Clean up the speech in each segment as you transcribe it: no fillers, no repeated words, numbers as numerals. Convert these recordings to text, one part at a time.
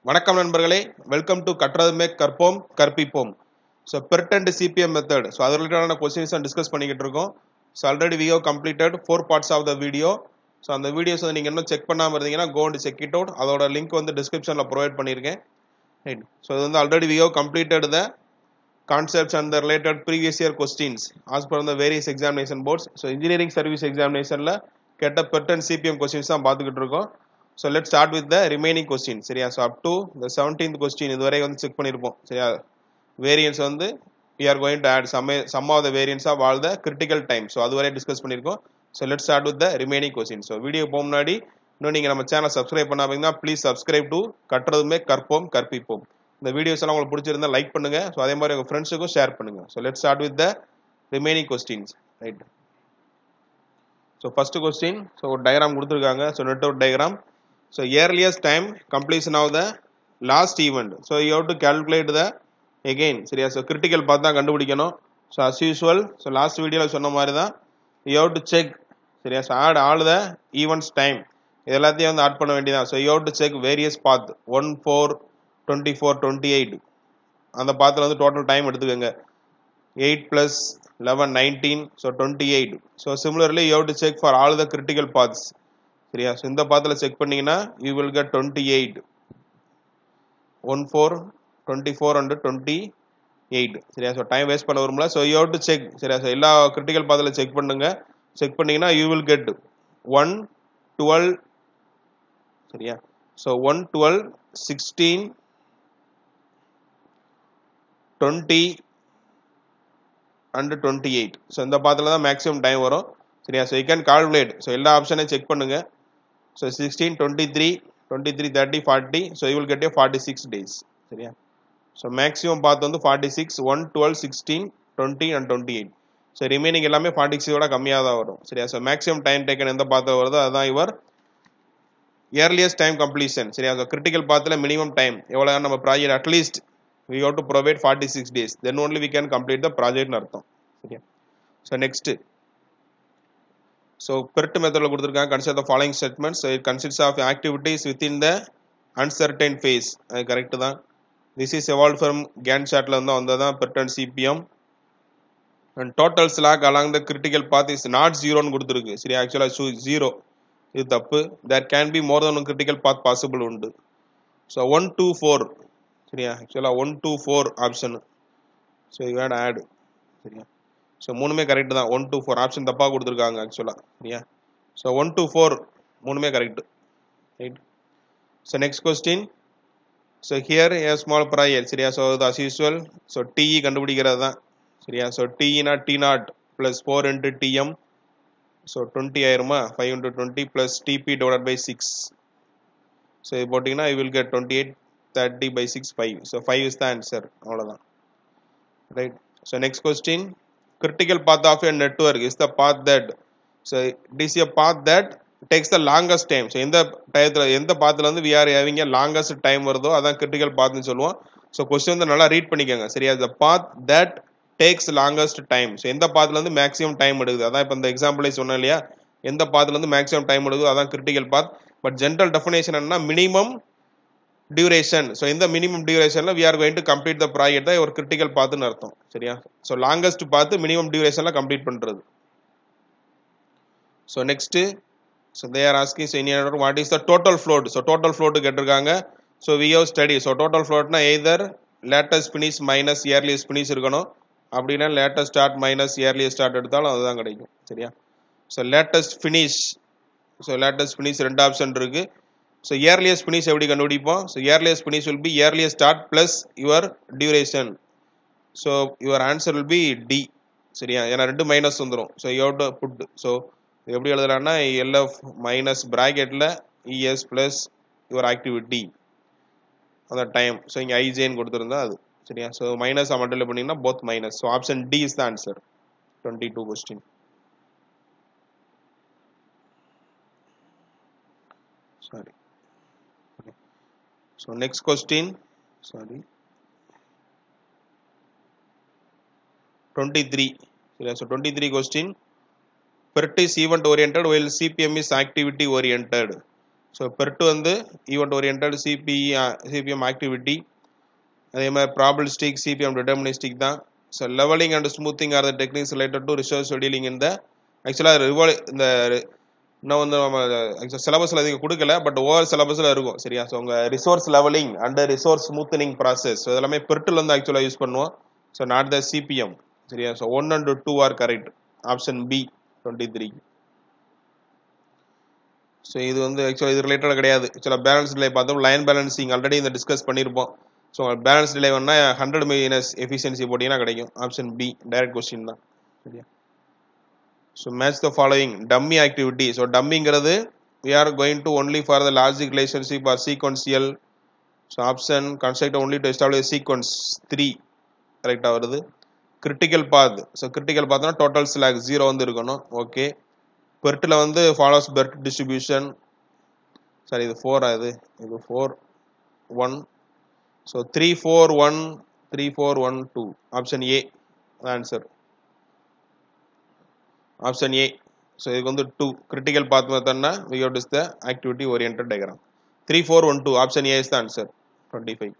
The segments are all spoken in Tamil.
வணக்கம் நண்பர்களே, வெல்கம் டு கற்றதுமே கற்போம் கற்பிப்போம். So PERT and CPM method, so அது ரிலேட்டடான கொஸ்டின்ஸ் டிஸ்கஸ் பண்ணிக்கிட்டு இருக்கோம். So already we have completed 4 parts of the video. So அந்த வீடியோஸ் வந்து நீங்கள் இன்னும் செக் பண்ணாமல் இருந்தீங்கன்னா go and check it out. அதோட லிங்க் வந்து டிஸ்கிரிப்ஷனில் ப்ரொவைட் பண்ணியிருக்கேன். ரைட். ஸோ இது வந்து already we have completed the concepts and the related previous year questions as per the various examination boards. So engineering service எக்ஸாமினேஷனில் கேட்ட பெர்ட் அண்ட் சிபிஎம் கொஸ்டின்ஸ் தான் பார்த்துக்கிட்டு இருக்கோம். So let's start with the remaining question. சரியா? So up to the 17th question இதுவரை வந்து செக் பண்ணிருப்போம். சரியா? Variance வந்து we are going to add some of the variance of all the critical time. So அதுவரை டிஸ்கஸ் பண்ணிருக்கோம். So let's start with the remaining question. So video போக முன்னாடி இன்னும் நீங்க நம்ம சேனல் சப்ஸ்கிரைப் பண்ணாமீங்கன்னா ப்ளீஸ் சப்ஸ்கிரைப் டு கற்றதுமே கற்போம் கற்பிப்போம். இந்த வீடியோஸ் எல்லாம் உங்களுக்கு பிடிச்சிருந்தா லைக் பண்ணுங்க. ஸோ அதே மாதிரி உங்க ஃப்ரெண்ட்ஸுக்கும் ஷேர் பண்ணுங்க. So let's start with the remaining questions. Right. So first question. So ஒரு டயக்ராம் கொடுத்துருக்காங்க. So network diagram. So earliest time completion of the last event. So you have to calculate the again. சரியா? So critical path தான் கண்டுபிடிக்கணும். So as usual, so last video சொன்ன மாதிரி தான் you have to check. சரியா? So add all the events time. இதெல்லாத்தையும் வந்து ஆட் பண்ண வேண்டியதான். So you have to check various path 1 4 24 28. அந்த பாத்துல வந்து டோட்டல் டைம் எடுத்துக்கோங்க. 8 plus 11 19. So 28. So similarly you have to check for all the critical paths. சரியா? ஸோ இந்த பாத்தில் செக் பண்ணீங்கன்னா யூ வில் கெட் 28 1 4 24 அண்ட் 28. சரியா? ஸோ டைம் வேஸ்ட் பண்ண வரும்ல. So you have to check. சரியா? ஸோ எல்லா கிரிட்டிக்கல் பாத்தில் செக் பண்ணுங்க. செக் பண்ணீங்கன்னா யூ வில் கெட் 1 12. சரியா? So 1 12 16 20 and 28. ஸோ இந்த பாத்தில் தான் மேக்ஸிமம் டைம் வரும். சரியா? So you can calculate. So எல்லா ஆப்ஷனையும் செக் பண்ணுங்க. So 16, 23, 23, 30, 40. So you will get a 46 days. சரியா? So maximum path வந்து 46, 1, 12, 16, 20 and 28. So remaining எல்லாமே 46 ஓட கம்மியாக தான் வரும். சரியா? So maximum time taken எந்த பாத்தில் வருதோ அதுதான் இவர் earliest time completion. சரியா? So critical pathல minimum time எவ்வளோ நம்ம project at least we have to provide 46 days. Then only we can complete the project அர்த்தம். சரியா? So next. So PERT method கொடுத்திருக்காங்க. Consider the following statements. So it consists of activities within the uncertain phase. அது கரெக்ட் தான். This is evolved from Gantt chartல இருந்து வந்ததான் PERT and CPM. And total slack along the critical path is not 0 ன்னு கொடுத்திருக்கு. சரி, ஆக்சுவலா 0. இது தப்பு. There can be more than one critical path possible உண்டு. So 1 2 4. சரியா? ஆக்சுவலா 1 2 4 option. So you had add. சரியா? ஸோ மூணுமே கரெக்ட் தான். 1 2 4 ஆப்ஷன் தப்பாக கொடுத்துருக்காங்க ஆக்சுவலாக. சரியா? ஸோ 1 2 4 மூணுமே correct. Right. So next question. So here a small trial. சரியா? ஸோ அது அஸ் யூஸ்வல். ஸோ டிஇ கண்டுபிடிக்கிறது தான். சரியா? ஸோ டிஇனா T0 plus 4 into TM. So 20 ஆயிருமா? 5 into 20 plus TP divide by 6. So இது போட்டிங்கன்னா you will get 28 30 by 6 5. So 5 is the answer. அவ்வளோதான். Right. So next question. Critical path of a network is the path that, so it is a path that takes the longest time. So எந்த டயத்துல எந்த பாத்துல வந்து we are having a longest time வருதோ அதான் critical path னு சொல்லுவோம். ஸோ கொஸ்டின் வந்து நல்லா ரீட் பண்ணிக்கோங்க. சரியா? the path that takes longest time. So எந்த பாத்துல வந்து மேக்ஸிமம் டைம் எடுக்குது அதான் இப்போ இந்த எக்ஸாம்பிளே சொன்னேன் இல்லையா? எந்த பாத்துல வந்து மேக்ஸிமம் டைம் எடுக்குதோ அதான் critical path. But general definition என்ன? Minimum duration. ஸோ இந்த மினிமம் டியூரேஷன்ல we are going to complete the project தான் ஒரு கிரிட்டிக்கல் பாத்னு அர்த்தம். சரியா? ஸோ லாங்கஸ்ட் பார்த்து மினிமம் டியூரேஷன்ல கம்ப்ளீட் பண்றது. So next. So they are asking so in what is the total float. So total float கேட்டிருக்காங்க. So we have study. So total ஃப்ளோட்னா either latest finish minus earliest finish இருக்கணும். அப்படின்னா latest start minus earliest start எடுத்தாலும் அதுதான் கிடைக்கும். சரியா? So latest finish. So latest finish ரெண்டு ஆப்ஷன் இருக்கு. So earliest finish எப்படி கண்டுபிடிப்போம்? So earliest finish will be earliest start plus your duration. So your answer will be D. சரியா? ஏன்னா ரெண்டு மைனஸ் வந்துரும். So you have to put. So எப்படி எழுதலாம்னா LF minus bracketல ES plus your activity அந்த டைம். So இங்க IJ ன்னு கொடுத்திருந்தா அது. சரியா? So மைனஸ் மல்டிப்ளை பண்ணீங்கன்னா both minus. So option D is the answer. 22 question. Sorry. So next question. Sorry. 23. So 23 question. PERT is event oriented while CPM is activity oriented. So PERT வந்து ஈவெண்ட் ஓரியன்ட் சிபிஎம் ஆக்டிவிட்டி, அதே மாதிரி ப்ராபபிலிஸ்டிக் சிபிஎம் டிட்டர்மினிஸ்டிக் தான். So levelling and smoothing are the techniques related to resource scheduling இந்த ஆக்சுவலாக இந்த இன்னும் வந்து நம்ம சிலபஸில் அதிகம் கொடுக்கல, பட் ஓவர் சிலபஸில் இருக்கும். சரியா? ஸோ உங்கள் resource levelling and resource smoothening process இதெல்லாமே பெர்ட்டில் வந்து ஆக்சுவலாக யூஸ் பண்ணுவோம். So not the CPM. சரியா? So 1 and 2 are correct. Option B 23. So இது வந்து ஆக்சுவலாக இது ரிலேட்டட் கிடையாது. ஆக்சுவலாக பேலன்ஸ் டிலே பார்த்தோம், லைன் பேலன்சிங் ஆல்ரெடி இந்த டிஸ்கஸ் பண்ணியிருப்போம். ஸோ பேலன்ஸ் டிலே வேணா 100 மைனஸ் எஃபிஷியன்சி போட்டிங்கன்னா கிடைக்கும். ஆப்ஷன் பி டைரக்ட் கொஸ்டின் தான். சரியா? So match the following dummy activity. So டம்மிங்கிறது we are going to only for the logic relationship or sequential. So option construct only to establish sequence 3 கரெக்டாக வருது. Critical path. ஸோ கிரிட்டிக்கல் பாத்னா டோட்டல் ஸ்லாக் 0 வந்து இருக்கணும். ஓகே. பெர்ட்டில் வந்து ஃபாலோஸ் பெர்ட் டிஸ்ட்ரிபியூஷன். சரி, இது 4 ஆகுது, இது 4 1. So 3 4 1 3 4 1 2. Option A answer. Option A. So இதுக்கு வந்து 2 கிரிட்டிக்கல் பாத் மெத்தட்னா we have to use the activity oriented diagram. 3 4 1 2. Option A is the answer. 25.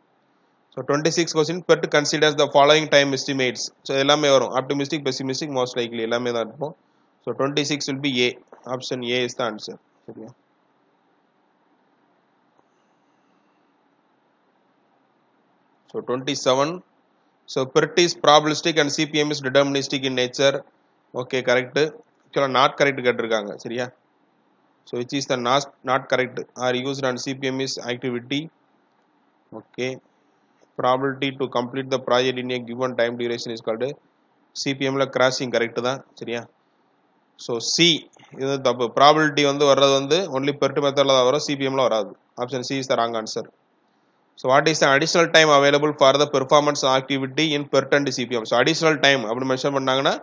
So 26 question PERT considers the following time estimates. So எல்லாமே வரும், ஆப்டிமிஸ்டிக் பெசிமிஸ்டிக் மோஸ்ட் லைக்லி எல்லாமே தான் இருக்கும். So 26 will be A. Option A is the answer. சரியா? So 27. So PERT is probabilistic and CPM is deterministic in nature. Okay, correct. ஆக்சுவலாக நாட் கரெக்ட் கேட்டிருக்காங்க. சரியா? So which is the not correct are used and CPM is activity. Okay. Probability to complete the project in a given time duration is called சிபிஎம்ல கிராசிங் கரெக்ட் தான். சரியா? ஸோ சி இது தப்பு. ப்ராபபிலிட்டி வந்து வர்றது வந்து ஒன்லி பெர்ட் மெத்தடில் தான் வரும், சிபிஎம்ல வராது. Option C is the wrong answer. So what is the additional time available for the performance activity in PERT and CPM. So additional time அப்படி மென்ஷன் பண்ணாங்கன்னா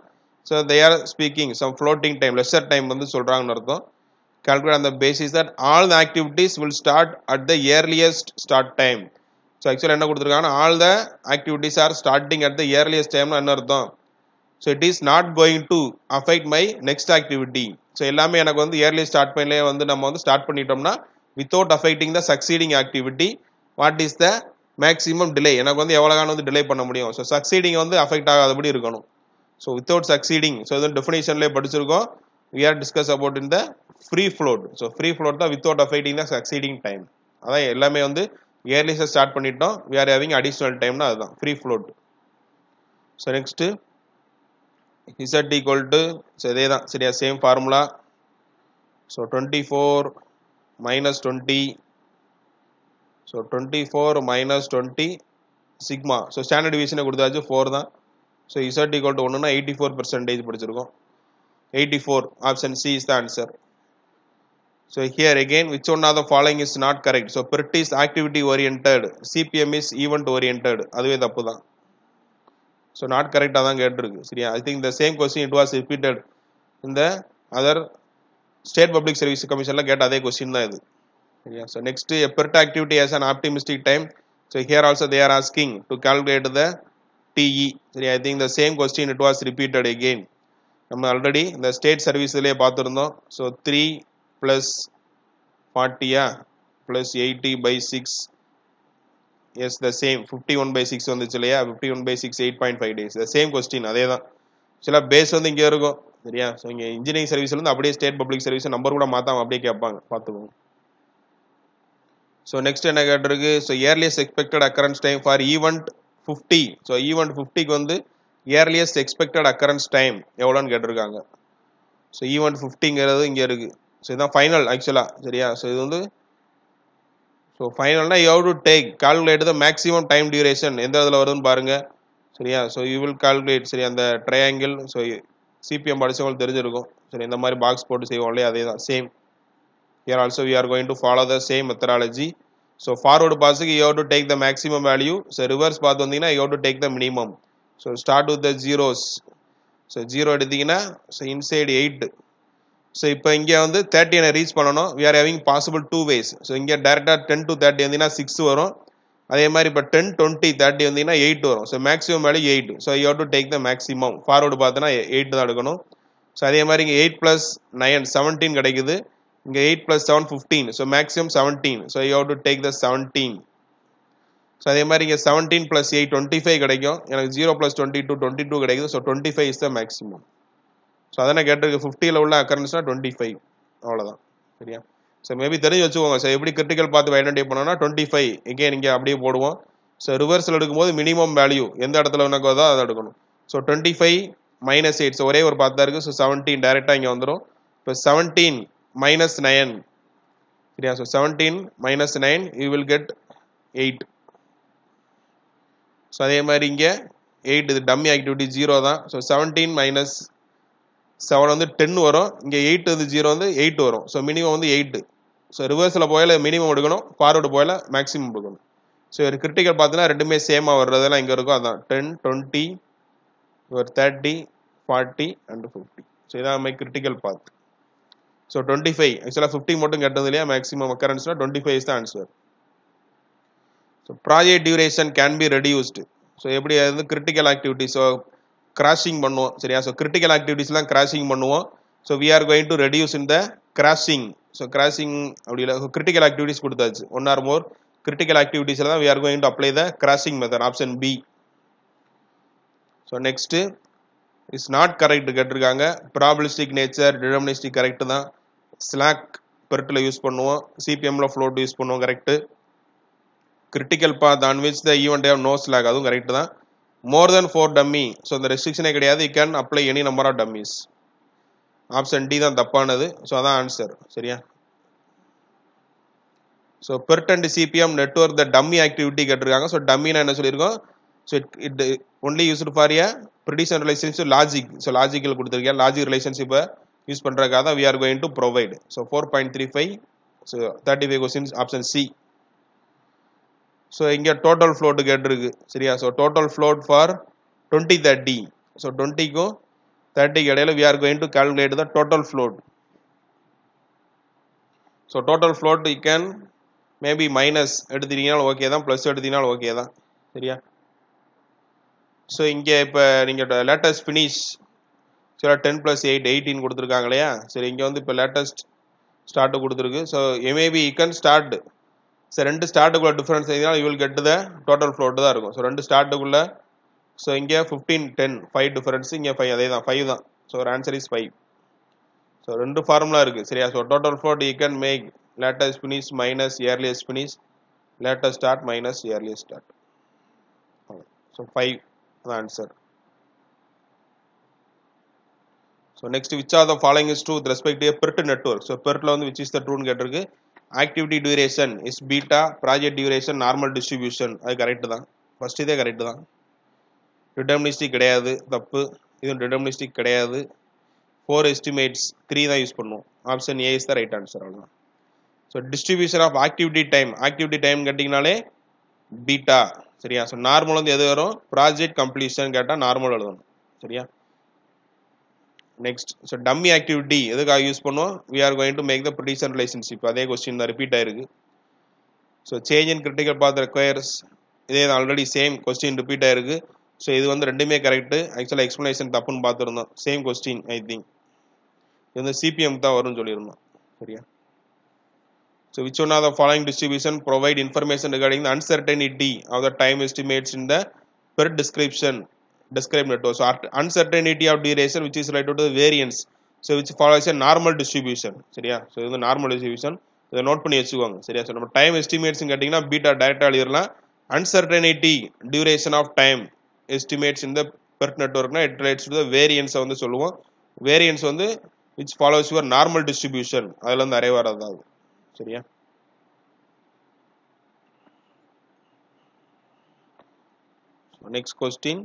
so they are speaking some floating time, lesser time வந்து சொல்கிறாங்கன்னு அர்த்தம். calculate on the basis that all the activities will start at the earliest start time. So actually என்ன கொடுத்திருக்காங்கன்னா all the activities are starting at the earliest time னு என்ன அர்த்தம்? So it is not going to affect my next activity. So எல்லாமே எனக்கு வந்து early start பண்ணலே வந்து நம்ம வந்து ஸ்டார்ட் பண்ணிட்டோம்னா without affecting the succeeding activity, what is the maximum delay? எனக்கு வந்து எவ்வளவு காலம் வந்து டிலே பண்ண முடியும்? So succeeding வந்து affect ஆகாதபடி இருக்கணும். So without succeeding, so இது definitionலயே படிச்சிருக்கோம். We are discuss about in the free float. So free float தான் without affecting the succeeding time. அதான் எல்லாமே வந்து earliest ஸ்டார்ட் பண்ணிட்டோம், we are having additional time னா அதுதான் free float. So next z equal to, so இதே தான். சரியா? Same formula. So 24 minus 20. So 24 minus 20 sigma. So standard டிவிஷனை கொடுத்தாச்சு 4 தான். So z equal to 1 னா 84% படிச்சிருக்கோம். 84. Option C is the answer. So here again, which one of the following is not correct? So PERT is activity oriented, CPM is event oriented. அதுவே தப்பு தான். So not correct அதான் கேட்டிருக்கு. சரியா? I think the same question it was repeated in the other State Public Service Commission ல கேட்ட அதே question தான் இது. சரியா? So next, a PERT activity has an optimistic time. So here also they are asking to calculate the TE. சரியா? I think the same question it was repeated again. நம்ம ஆல்ரெடி இந்த ஸ்டேட் சர்வீஸ்லேயே பார்த்துருந்தோம். ஸோ 3 + 40 + 80/6 எஸ் த சேம் 51/6 வந்துச்சு இல்லையா? 51/6 8.5 days. த சேம் கொஸ்டின் அதே தான். சில பேஸ் வந்து இங்கே இருக்கும். சரியா? ஸோ இங்கே இன்ஜினியரிங் சர்வீஸ்லேருந்து அப்படியே ஸ்டேட் பப்ளிக் சர்வீஸ் நம்பர் கூட மாற்றாம அப்படியே கேட்பாங்க, பார்த்துக்கோங்க. ஸோ நெக்ஸ்ட் என்ன கேட்டிருக்கு? So earliest expected occurrence time for event 50. So event 50க்கு வந்து இயர்லியஸ்ட் எக்ஸ்பெக்டட் அக்கரன்ஸ் டைம் எவ்வளோன்னு கேட்டிருக்காங்க. ஸோ ஈவெண்ட் 50ங்கிறது இங்கே இருக்குது. ஸோ இதுதான் ஃபைனல் ஆக்சுவலாக. சரியா? ஸோ இது வந்து ஸோ ஃபைனல்னா you have to take calculate the maximum time duration எந்த இதில் வருதுன்னு பாருங்கள். சரியா? So you will calculate. சரி, அந்த ட்ரையாங்கிள். ஸோ சிபிஎம் படிச்சவங்களுக்கு தெரிஞ்சிருக்கும். சரி, இந்த மாதிரி பாக்ஸ் போட்டு செய்வோம் இல்லையா? அதே தான் same. Here also we are going to follow the same methodology. So forward பாஸுக்கு you have to take the maximum value. So reverse path வந்தீங்கன்னா you have to take the minimum. So start with the zeros. So 0 எடுத்தீங்கன்னா so inside 8. So இப்போ இங்கே வந்து 30 ரீச் பண்ணணும். we are having possible 2 ways. So இங்கே டைரெக்டாக 10 to 30 வந்தீங்கன்னா 6 வரும். அதே மாதிரி இப்போ 10 20 30 வந்தீங்கன்னா 8 வரும். So maximum value 8. So you have to take the maximum. Forward பார்த்தோன்னா 8 தான் எடுக்கணும். ஸோ அதே மாதிரி இங்கே 8 + 9 17 கிடைக்குது. இங்கே 8 plus 7 15, so maximum 17, so you have to take the 17. So அதே மாதிரி இங்கே 17 plus 8 25 கிடைக்கும், எனக்கு 0 plus 22 22 கிடைக்குது, so 25 is the maximum. So அதனை கேட்டிருக்கு 50ல் உள்ள அக்கரன்ஸ்னா 25, அவ்வளோதான். சரியா? ஸோ மேபி தெரிஞ்சு வச்சுக்கோங்க. ஸோ எப்படி கிரிட்டிக்கல் பார்த்து ஐடென்டிஃபை பண்ணோம்னா 25 எகெயின் இங்கே அப்படியே போடுவோம். ஸோ ரிவர்ஸில் எடுக்கும்போது மினிமம் வேல்யூ எந்த இடத்துல எனக்கு வருதோ அதை எடுக்கணும். ஸோ 25 minus 8, ஸோ ஒரே ஒரு பார்த்து தான் இருக்குது. ஸோ 17 டைரெக்டாக இங்கே வந்துடும். இப்போ 17 minus 9, சரியா? So 17 minus 9 you will get 8. So அதே மாதிரி இங்கே 8 இது டம்மி ஆக்டிவிட்டி 0 தான். ஸோ 17 minus 7 வந்து 10 வரும், இங்கே 8 வந்து 0 வந்து 8 வரும். ஸோ மினிமம் வந்து 8. ஸோ ரிவர்ஸில் போயில மினிமம் எடுக்கணும், ஃபார்வர்டு போயில மேக்ஸிமம் எடுக்கணும். ஸோ ஒரு கிரிட்டிக்கல் பார்த்தீங்கன்னா ரெண்டுமே சேமாக வர்றதெல்லாம் இங்கே இருக்கும், அதான் 10 20 30 40 and 50. ஸோ இதான் மை கிரிட்டிக்கல் பாத். ஸோ 25 ஆக்சுவலாக 50 மட்டும் கேட்டது இல்லையா, மேக்ஸிமம் அக்கரன்ஸ்னா 25 is the answer. So project duration can be reduced. So எப்படி அது வந்து கிரிட்டிக்கல் ஆக்டிவிட்டி, ஸோ கிராஷிங் பண்ணுவோம், சரியா? ஸோ கிரிட்டிக்கல் ஆக்டிவிட்டிஸ்லாம் கிராஷிங் பண்ணுவோம். So we are going to reduce in the crashing. So crashing அப்படி இல்லை, கிரிட்டிக்கல் ஆக்டிவிட்டிஸ் கொடுத்தாச்சு, ஒன் ஆர் மோர் கிரிட்டிக்கல் ஆக்டிவிட்டிஸில் தான் we are going to apply the crashing method, option B. So next is not correct கேட்டிருக்காங்க. ப்ராபபிலிஸ்டிக் நேச்சர் டிட்டர்மினிஸ்டிக் கரெக்ட் தான். ஸ்லாக் பெர்ட்டில் யூஸ் பண்ணுவோம், சிபிஎம்ல ஃப்ளோட் யூஸ் பண்ணுவோம், correct. Critical path on which the event have no slack, அதுவும் கரெக்ட் தான். மோர் தென் 4 டம்மி, ஸோ இந்த ரெஸ்ட்ரிக்ஷனே கிடையாது, you can apply any number of dummies. Option D தான் தப்பானது, ஸோ அதான் ஆன்சர், சரியா? So PERT and CPM network the dummy activity கேட்டிருக்காங்க. ஸோ டம்மினா என்ன சொல்லியிருக்கோம், so it only used for a prediction relationship logic. So logical கொடுத்துருக்கேன், லாஜிக் ரிலேஷன்ஷிப்பை யூஸ் பண்ணுறதுக்காக தான் we are going to provide. So 4.35, so 35 questions, option C. So இங்கே டோட்டல் ஃப்ளோட் கேட்டிருக்கு, சரியா? So total float for 20 30, so 20க்கும் 30க்கு இடையில we are going to calculate the total float. So total float you can maybe minus எடுத்துட்டீங்கனாலும் ஓகே தான், ப்ளஸ் எடுத்தீங்கனாலும் ஓகே தான், சரியா? ஸோ இங்கே இப்போ நீங்கள் லேட்டஸ்ட் ஃபினிஷ், சரி 10 + 8 18 கொடுத்துருக்காங்க இல்லையா? சரி இங்கே வந்து இப்போ லேட்டஸ்ட் ஸ்டார்ட்டு கொடுத்துருக்கு. So maybe you can start, சரி 2 ஸ்டார்ட்டுக்குள்ள டிஃபரன்ஸ் எழுதினால் you will get the total float தான் இருக்கும். ஸோ 2 ஸ்டார்ட்டுக்குள்ள, ஸோ இங்கே 15 10 5 டிஃபரன்ஸ், இங்கே 5 அதே தான் 5 தான். ஸோ ஒரு ஆன்சர் இஸ் 5. ஸோ 2 ஃபார்முலா இருக்குது, சரியா? So total float you can make latest finish minus earliest finish, latest start minus earliest start. So 5 the answer. So next, which are the following is true with respect to a PERT network? So PERT la வந்து which is the true னு கேட்டிருக்கு. Activity duration is beta, project duration normal distribution, அது கரெக்ட் தான். ஃபர்ஸ்ட் இதே கரெக்ட் தான். டிட்டர்மினிஸ்டிக் கிடையாது, தப்பு. இது டிட்டர்மினிஸ்டிக் கிடையாது. 4 estimates 3 தான் யூஸ் பண்ணுவோம். Option A is the right answer, அவ்வளவுதான். So distribution of activity time கேட்டிங்கனாலே பீட்டா, சரியா? ஸோ நார்மல் வந்து எது வரும், ப்ராஜெக்ட் கம்ப்ளீஷன் கேட்டால் நார்மல் எழுதணும், சரியா? நெக்ஸ்ட், ஸோ டம்மி ஆக்டிவிட்டி எதுக்காக யூஸ் பண்ணுவோம், we are going to make the precedence relationship, அதே கொஸ்டின் தான் ரிப்பீட் ஆயிருக்கு. So change in critical path requires, இதே தான் ஆல்ரெடி சேம் கொஸ்டின் ரிப்பீட் ஆயிருக்கு. ஸோ இது வந்து ரெண்டுமே கரெக்டு, ஆக்சுவலாக எக்ஸ்பிளனேஷன் தப்புன்னு பார்த்துருந்தோம், சேம் கொஸ்டின் ஐ திங்க். இது வந்து சிபிஎம் தான் வரும்னு சொல்லியிருந்தோம், சரியா? So which one of the following distribution provide information regarding the uncertainty of the time estimates in the per described network? So uncertainty of duration which is related to the variance, so which follows a normal distribution, சரியா? So இது normal distribution, இதை நோட் பண்ணி வச்சுக்கோங்க, சரியா? ஸோ நம்ம டைம் எஸ்டிமேட்ஸ் கேட்டிங்கன்னா பீட்டா டைரெக்டாக எழுதிடலாம். uncertainty duration of time estimates in the PERT network it relates to the variance வந்து சொல்லுவோம். variance வந்து which follows your normal distribution, அதில் வந்து அரைவ் வரதாவது, சரியா? Next question.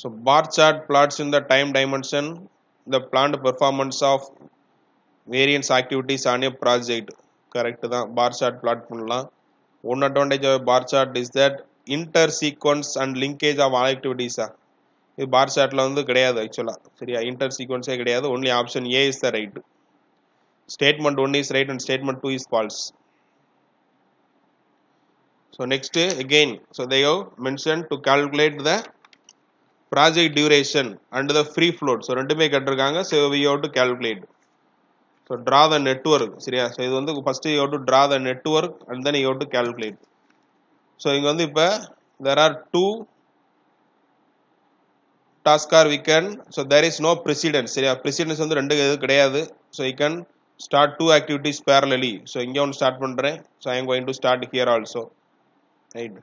So bar chart plots in the time dimension the planned performance of variance activities on a project. Correct தான், bar chart plot பண்ணலாம். One advantage of bar chart is that inter-sequence and linkage of all activities. இது bar chartல வந்து கிடையாது ஆக்சுவலா, சரியா? inter-sequence கிடையாது, only option A is the right. Statement 1 is right and statement 2 is false. So next again, so they have mentioned to calculate the project duration and the free float. So ரெண்டுமே கேட்டிருக்காங்க, so we have to calculate. So draw the network சரியா. So இது வந்து first you have to draw the network and then you have to calculate. So இங்க வந்து இப்ப there are two task are we can, so there is no precedence சரியா. precedence வந்து ரெண்டு எது கிடையாது. So you can start two activities parallelly. So இங்க ஒன்னு ஸ்டார்ட் பண்றேன். So I am going to start here also, right.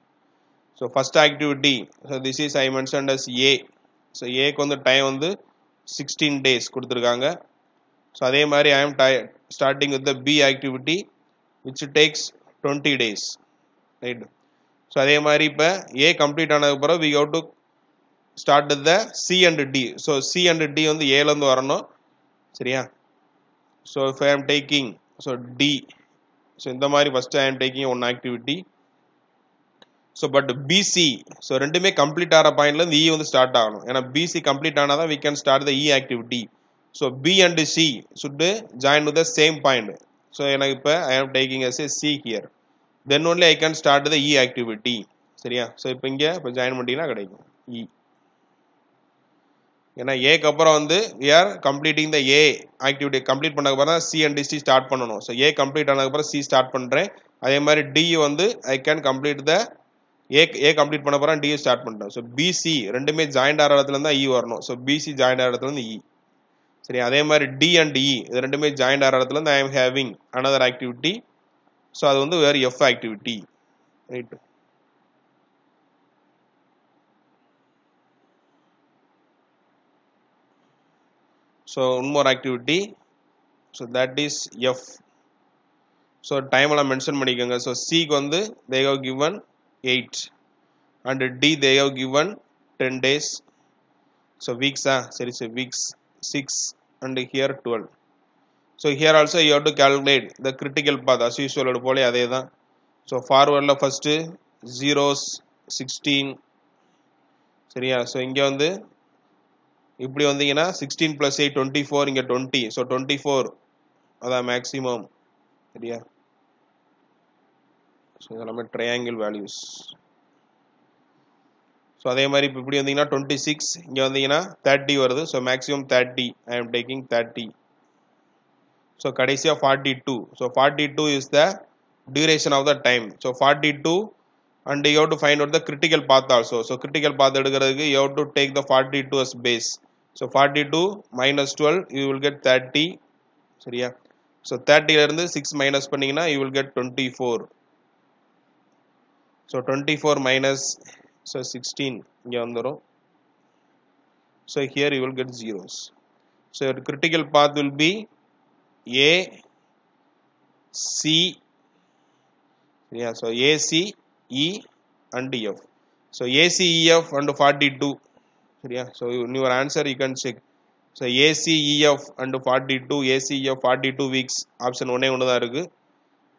So first activity, so this is I mentioned as A. So A க்கு வந்து டைம் வந்து 16 days கொடுத்திருக்காங்க. So அதே மாதிரி I am starting with the B activity which takes 20 days, right. So அதே மாதிரி இப்ப A complete ஆனதுக்கு பிறகு we have to start with the C and D. So C and D வந்து A ல இருந்து வரணும் சரியா. So if I am taking so D, so இந்த மாதிரி first I am taking one activity. So but BC, so ரெண்டுமே கம்ப்ளீட் ஆற பாயிண்ட்ல இருந்து E வந்து ஸ்டார்ட் ஆகணும். ஏன்னா BC கம்ப்ளீட் ஆனாதான் we can start the E activity. So B and C should join to the same point. So எனக்கு இப்ப I am taking as a C here. Then only I can start the E activity. சரியா. So இப்ப இங்க இப்ப ஜாயின் பண்ணிட்டீங்கன்னா கிடைக்கும் E. ஏன்னா A க்கு அப்புறம் வந்து we are completing the A activity. Complete பண்ணதுக்கு அப்புறம் தான் C and D ஸ்டார்ட் பண்ணணும். So A கம்ப்ளீட் ஆனதுக்கு அப்புறம் C ஸ்டார்ட் பண்றேன். அதே மாதிரி D வந்து I can complete the A complete பண்ண போறேன், D ஸ்டார்ட் பண்ணிட்டேன். ஸோ BC ரெண்டுமே ஜாயிண்ட் ஆகிற இடத்துல இருந்தா E வரணும். ஸோ BC ஜாயிண்ட் ஆகிற இடத்துல இருந்து E. சரி அதே மாதிரி D and E இது ரெண்டுமே ஜாயிண்ட் ஆகிற இடத்துல இருந்து I am having another activity. So அது வந்து வேறு F activity, right. So one more activity, so that is F. So time எல்லாம் மென்ஷன் பண்ணிக்கோங்க. ஸோ Cக்கு வந்து they have given 8 and D they have given 10 days. So weeks sorry, so weeks 6 and here 12. So here also you have to calculate the critical path as usual போல அதே தான். So forwardல first zeros 16 சரியா. so இங்க வந்து இப்படி வந்தீங்கன்னா 16 plus 8 24, இங்க 20. so 24 அதான் மேக்ஸிமம் சரியா. so இதெல்லாமே ட்ரையாங்கிள் வேல்யூஸ். ஸோ அதே மாதிரி இப்போ இப்படி வந்தீங்கன்னா 26, இங்கே வந்தீங்கன்னா 30 வருது. So maximum 30, I am taking 30. So கடைசியாக 42. So 42 is the duration of the time. So 42 and you have to find out the critical path also. So critical path எடுக்கிறதுக்கு you have to take the 42 as base. So 42 minus 12 you will get 30 சரியா. ஸோ 30லேருந்து 6 மைனஸ் பண்ணிங்கன்னா you will get 24. So 24 minus so 16 இங்க வந்துரும். so here you will get zeros. so your critical path will be A C, yeah, so A C E and F. so A C E F and 42 yeah. so in your answer you can check. so A C E F and 42, A C E F 42 weeks, option 1 தான் இருக்கு.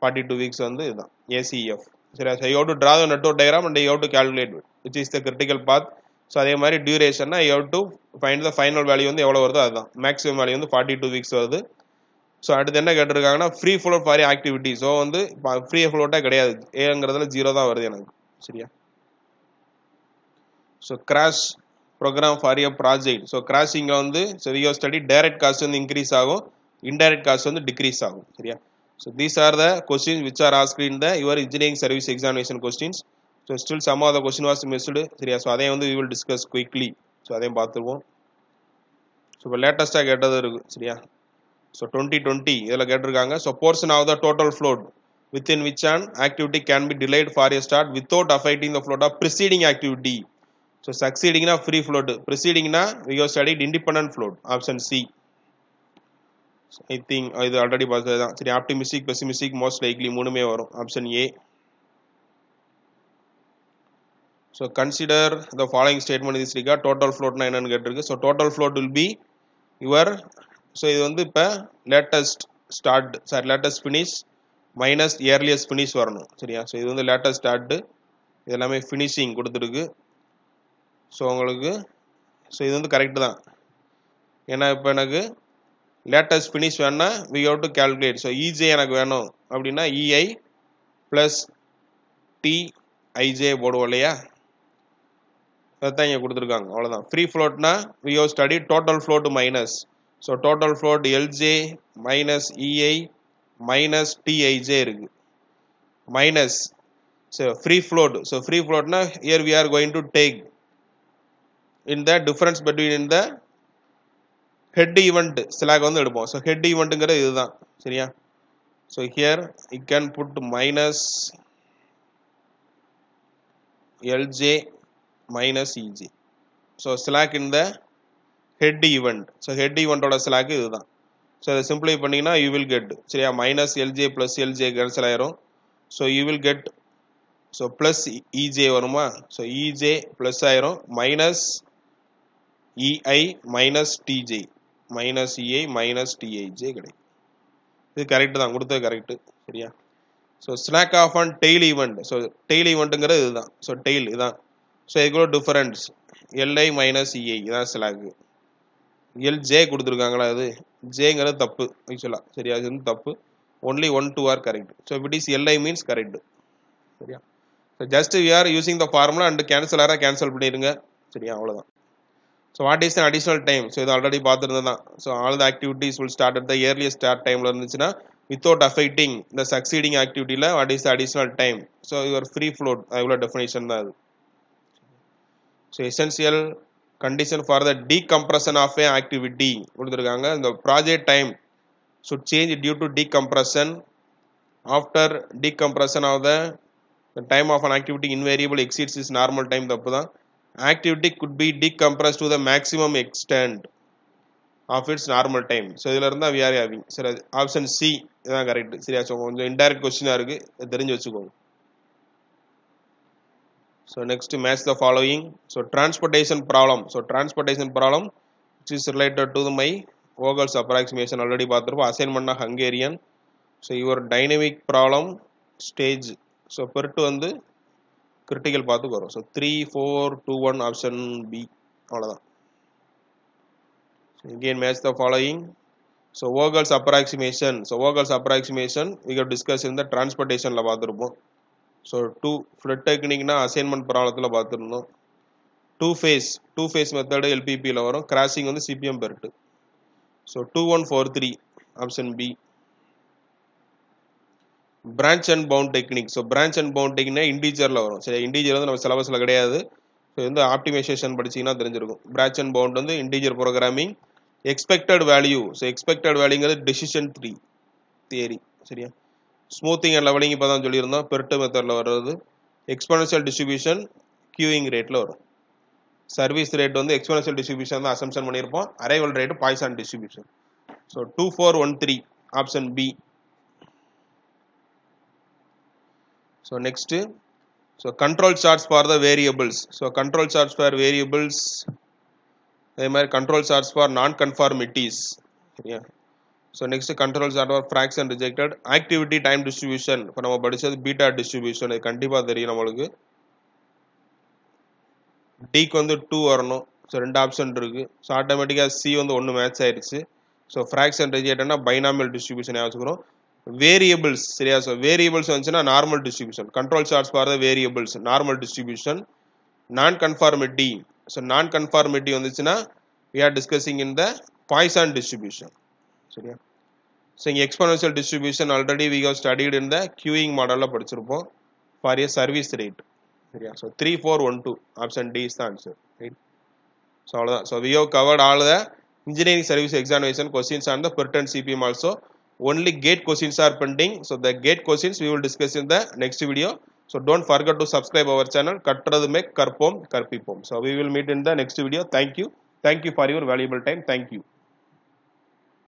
42 weeks வந்து இதுதான் A C E F சரியா. so you have to draw the network diagram and you have to calculate which is the critical path. so அதே மாதிரி duration you have to find the final value வந்து எவ்வளவு வருதோ அதுதான். maximum value வந்து 42 weeks வருது. so அடுத்து என்ன கேட்டிருக்காங்கன்னா free float for activity. so வந்து free float கிடையாது, ஏங்கிறதுல 0 தான் வருது எனக்கு சரியா. so crash program for a project. so crashing வந்து so we have studied direct cost வந்து increase ஆகும், indirect cost வந்து decrease ஆகும் சரியா. so these are the questions which are asked in the your engineering service examination questions. so still some of the question was missed சரியா. so அதை வந்து we will discuss quickly. so அதையும் பார்த்துருவோம். so இப்போ லேட்டஸ்டாக கேட்டது இருக்கு சரியா. so 2020 இதில் கேட்டிருக்காங்க. so portion of the total float within which an activity can be delayed for a start without affecting the float of preceding activity. so succeeding na free float, preceding na we have studied independent float, option C. I think இது ஆல்ரெடி பார்த்தது தான் சரி. ஆப்டிமிஸ்டிக் பெசிமிஸ்டிக் மோஸ்ட் லைக்லி மூணுமே வரும், option A. So consider the following statement is regard. Total ஃப்ளோட்னா என்னன்னு கேட்டிருக்கு. So total float will be your, so இது வந்து இப்போ latest start sir latest finish minus earliest finish வரணும் சரியா. ஸோ இது வந்து லேட்டஸ்ட் ஸ்டார்ட்டு, இது எல்லாமே ஃபினிஷிங் கொடுத்துருக்கு. ஸோ உங்களுக்கு ஸோ இது வந்து கரெக்டு தான். ஏன்னா இப்போ எனக்கு லேட்டஸ்ட் ஃபினிஷ் வேணும்னா we have to calculate. So EJ எனக்கு வேணும் அப்படின்னா இஐ ப்ளஸ் டிஐஜே போடுவோம் இல்லையா, அதுதான் இங்கே கொடுத்துருக்காங்க அவ்வளோதான். ஃப்ரீ ஃப்ளோட்னா we have studied total float minus. So total float LJ minus EI minus TIJ இருக்கு minus so free float. So free ஃப்ளோட்னா here we are going to take in the difference between இந்த ஹெட் ஈவெண்ட் ஸ்லாக் வந்து எடுப்போம். ஸோ ஹெட் ஈவெண்ட்டுங்கிறது இதுதான் சரியா. So here you can put minus LJ minus EJ. So slack in the head event. So head ஈவெண்ட்டோட ஸ்லாக் இதுதான். ஸோ அதை சிம்பிளை பண்ணிங்கன்னா யூ வில் கெட் சரியா minus LJ plus LJ cancel ஆயிரும். So you will get so plus EJ வருமா. ஸோ இஜே ப்ளஸ் ஆயிரும் minus EI minus TJ minus EI minus TIJ கிடைக்கும். இது கரெக்டு தான், கொடுத்தது கரெக்டு சரியா. So slack of on tail event. So tail ஈவெண்ட்டுங்கிறது இதுதான். ஸோ டெய்ல் இதுதான். ஸோ இதுக்குள்ள டிஃபரன்ஸ் எல்ஐ மைனஸ் இஐ இதான் ஸ்லாக். எல்ஜே கொடுத்துருக்காங்களா, அது ஜேங்கிறது தப்பு ஆக்சுவலாக சரியா. அது வந்து தப்பு. Only 1 2 are correct. So it is LI means correct சரியா. So just we are using the formula and cancel ஆரா கேன்சல் பண்ணிடுங்க சரியா, அவ்வளோதான். So what is the additional time. So இது ஆல்ரெடி பார்த்துருந்தது தான். So all the activities will start at the earliest start டைமில் இருந்துச்சுன்னா வித்தவுட் அஃபெக்டிங் இந்த சக்சீடிங் ஆக்டிவிட்டியில் what is the additional time. So your free float இவ்வளோ டெஃபினேஷன் தான் அது. So essential condition for the decompression of a activity கொடுத்துருக்காங்க. இந்த project time should change due to decompression. After decompression of the time of an activity invariably exceeds its normal time. தப்பு தான். Activity could be decompressed to the maximum extent of its normal time. So இதில் இருந்தால் we are having சரி ஆப்ஷன் சி இதுதான் கரெக்ட் சரியா. ஸோ கொஞ்சம் இன்டைரக்ட் கொஸ்டினாக இருக்குது, தெரிஞ்சு வச்சுக்கோங்க. So next match the following. So transportation problem. So transportation problem which is related to my Vogel's approximation already பார்த்துருப்போம். அசைன்மெண்ட்னா Hungarian. So your dynamic problem stage. So PERT வந்து கிரிட்டிக்கல் பார்த்துக்கு வரும். ஸோ 3 4 2 1 ஆப்ஷன் பி அவ்வளோதான். again match the following. So Vogel's approximation. So Vogel's approximation we have discussed in the transportationல பார்த்துருப்போம். ஸோ 2 ஃப்ளட் டெக்னிக்னா அசைன்மெண்ட் ப்ராப்ளத்தில் பார்த்துருந்தோம். டூ ஃபேஸ் மெத்தடு எல்பிபியில் வரும். கிராசிங் வந்து CPM PERT. So 2143 option B. Branch and bound technique. So branch and bound technique இண்டீஜரில் வரும் சரி. இண்டீஜர் வந்து நம்ம சிலபஸில் கிடையாது. ஸோ வந்து ஆப்டிமைசேஷன் படிச்சிங்கன்னா தெரிஞ்சிருக்கும். பிரான்ச் அண்ட் பவுண்ட் வந்து integer programming. Expected value. So expected வேல்யூங்கிறது டெசிஷன் ட்ரீ தியரி சரியா. ஸ்மூத்திங் அண்ட் லெவலிங் இப்போ தான் சொல்லியிருந்தோம், பெர்ட்டு மெத்தடில் வர்றது. எக்ஸ்போனன்ஷியல் டிஸ்ட்ரிபியூஷன் கியூயிங் ரேட்டில் வரும். சர்வீஸ் ரேட் வந்து எக்ஸ்போனன்ஷியல் டிஸ்ட்ரிபியூஷன் தான் அசம்ஷன் பண்ணியிருப்போம். Arrival rate Poisson distribution. So 2413 option B. So next so control charts for the variables. So control charts for variables அதே மாதிரி control charts for non conformities சரியா. So next control chart for fraction rejected. Activity time distribution இப்போ நம்ம படித்தது பீட்டா டிஸ்ட்ரிபியூஷன், இது கண்டிப்பாக தெரியும் நம்மளுக்கு. டிக்கு வந்து 2 வரணும். ஸோ 2 ஆப்ஷன் இருக்குது. ஸோ ஆட்டோமேட்டிக்காக சி வந்து 1 மேட்ச் ஆயிடுச்சு. ஸோ ஃப்ராக்ஷன் ரிஜெக்டட்னா பைனாமியல் டிஸ்ட்ரிபியூஷன் வச்சுக்கிறோம். வேரியபிள்ஸ் சரியா. ஸோ வேரியபிள்ஸ் வந்துச்சுன்னா normal distribution. Control charts for the variables normal distribution. Non conformity. So non conformity வந்துச்சுன்னா we are discussing in the Poisson distribution சரியா. ஸோ இங்கே exponential distribution already we have studied in the queuing மாடலில் படிச்சிருப்போம் for a service rate சரியா. So 3412 option D is the answer right. So அவ்வளோதான். So we have covered all the engineering service examination questions and the pertinent CPM also. Only gate questions are pending. So the gate questions we will discuss in the next video. So don't forget to subscribe our channel. Kattradhume Karpom Karpipom. So we will meet in the next video. Thank you for your valuable time. Thank you.